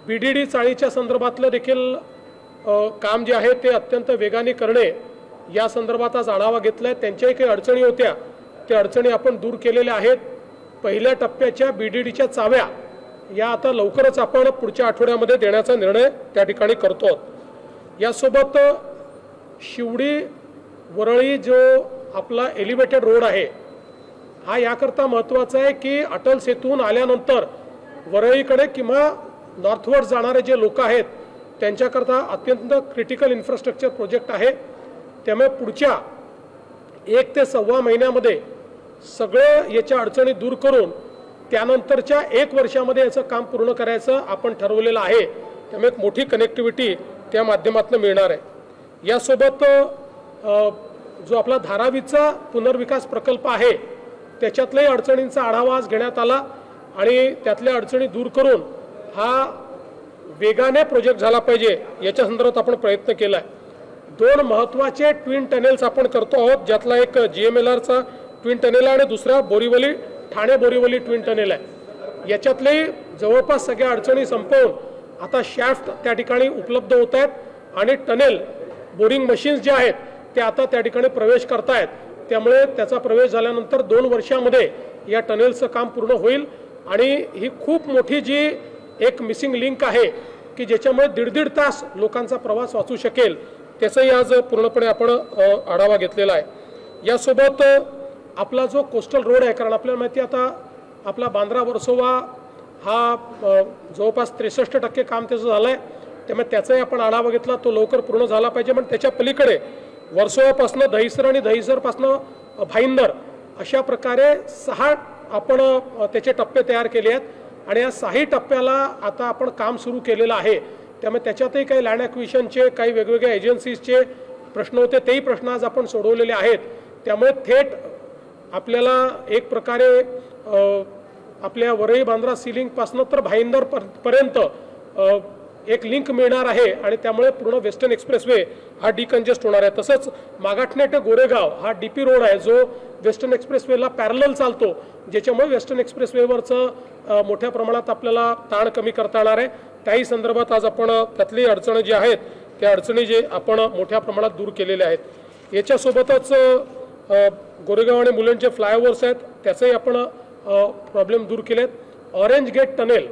BDD चाळीच्या संदर्भातलं देखील काम जे आहे ते अत्यंत वेगाने करणे या संदर्भात आज आढावा घेतलाय। त्यांच्याही काही अडचणी होत्या, त्या अडचणी आपण दूर केलेल्या आहेत। पहिल्या टप्प्याच्या BDDच्या चाव्या या आता लवकरच आपण पुढच्या आठवड्यामध्ये देण्याचा निर्णय त्या ठिकाणी करतो। यासोबत शिवडी वरळी जो आपला एलिव्हेटेड रोड आहे हा याकरता महत्त्वाचा आहे की अटल सेतून आल्यानंतर वरळीकडे किंवा नॉर्थवर्ड जाणारे जे लोक आहेत त्यांच्याकरता अत्यंत क्रिटिकल इन्फ्रास्ट्रक्चर प्रोजेक्ट आहे। त्यामुळे पुढच्या 1 ते सव्वा महिन्यामध्ये सगळे याच्या अडचणी दूर करून त्यानंतरच्या 1 वर्षामध्ये याचं काम पूर्ण करायचं आपण ठरवलेलं आहे। त्यामुळे एक मोठी कनेक्टिव्हिटी त्या माध्यमातून मिळणार आहे। यासोबत जो आपला धारावीचा पुनर्विकास प्रकल्प आहे त्याच्यातल्याही अडचणींचा आढावा आज घेण्यात आला आणि त्यातल्या अडचणी दूर करून हा वेगाने प्रोजेक्ट झाला पाहिजे याच्या संदर्भात आपण प्रयत्न केला आहे। 2 महत्त्वाचे ट्विन टनेल्स आपण करतो आहोत, ज्यातला एक GMLRचा ट्विन टनेल आहे आणि दुसरा बोरीवली ठाणे बोरीवली ट्विन टनेल आहे। याच्यातले जवळपास सगळ्या अडचणी संपवून आता शॅफ्ट त्या ठिकाणी उपलब्ध होत आहेत आणि टनेल बोरिंग मशीन्स जे आहेत ते आता त्या ठिकाणी प्रवेश करतायत। त्यामुळे त्याचा प्रवेश झाल्यानंतर 2 वर्षांमध्ये या टनेलचं काम पूर्ण होईल आणि ही खूप मोठी जी एक मिसिंग लिंक आहे की ज्याच्यामुळे 1.5 तास लोकांचा प्रवास वाचू शकेल त्याचाही आज पूर्णपणे आपण आढावा घेतलेला आहे। यासोबत आपला जो कोस्टल रोड आहे, कारण आपल्याला माहिती आता आपला बांद्रा वर्सोवा हा जवळपास 63% काम त्याचं झालं आहे। त्यामुळे त्याचाही आपण आढावा घेतला, तो लवकर पूर्ण झाला पाहिजे। पण त्याच्या पलीकडे वर्सोवापासून दहिसर आणि दहिसरपासून भाईंदर अशा प्रकारे 6 आपण त्याचे टप्पे तयार केले आहेत आणि या 6 टप्प्याला आता आपण काम सुरू केलेलं आहे। त्यामुळे त्याच्यातही काही लँड ॲक्विजिशनचे काही वेगवेगळ्या एजन्सीजचे प्रश्न होते, तेही प्रश्न आज आपण सोडवलेले आहेत। त्यामुळे थेट आपल्याला एक प्रकारे आपल्या वरळी बांद्रा सीलिंगपासून तर भाईंदर पर्यंत एक लिंक मिळणार आहे आणि त्यामुळे पूर्ण वेस्टर्न एक्सप्रेसवे हा डिकंजेस्ट होणार आहे। तसंच मागाठणे ते गोरेगाव हा DP रोड आहे जो वेस्टर्न एक्सप्रेसवेला पॅरलल चालतो, ज्याच्यामुळे वेस्टर्न एक्सप्रेसवेवरचं मोठ्या प्रमाणात आपल्याला ताण कमी करता येणार आहे। त्याही संदर्भात आज आपण त्यातली अडचणी जी आहेत त्या अडचणी जे आपण मोठ्या प्रमाणात दूर केलेल्या आहेत। याच्यासोबतच गोरेगाव आणि मुलुंडचे फ्लायओव्हर्स आहेत त्याचेही आपण प्रॉब्लेम दूर केलेत। ऑरेंज गेट टनेल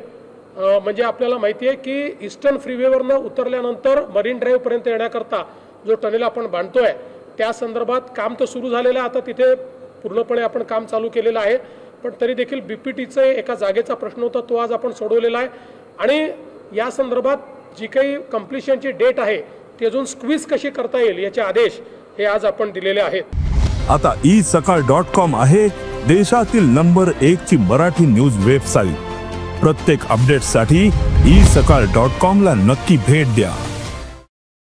म्हणजे आपल्याला माहिती आहे की ईस्टर्न फ्रीवेवरनं उतरल्यानंतर मरीन ड्राईव्हपर्यंत येण्याकरता जो टनेल आपण बांधतोय त्या संदर्भात काम तर सुरू झालेलं आहे, आता तिथे पूर्णपणे आपण काम चालू केलेलं आहे। पण तरी देखील BPTचं एका जागेचा प्रश्न होता, तो आज आपण सोडवलेला आहे आणि या संदर्भात जी काही कंप्लीशनची डेट आहे ती अजून स्क्वीज कशी करता येईल याचे आदेश हे आज आपण दिलेले आहेत। आता isakal.com आहे देशातील नंबर 1 ची मराठी न्यूज वेबसाईट। प्रत्येक अपडेटसाठी isakal.com ला नक्की भेट द्या।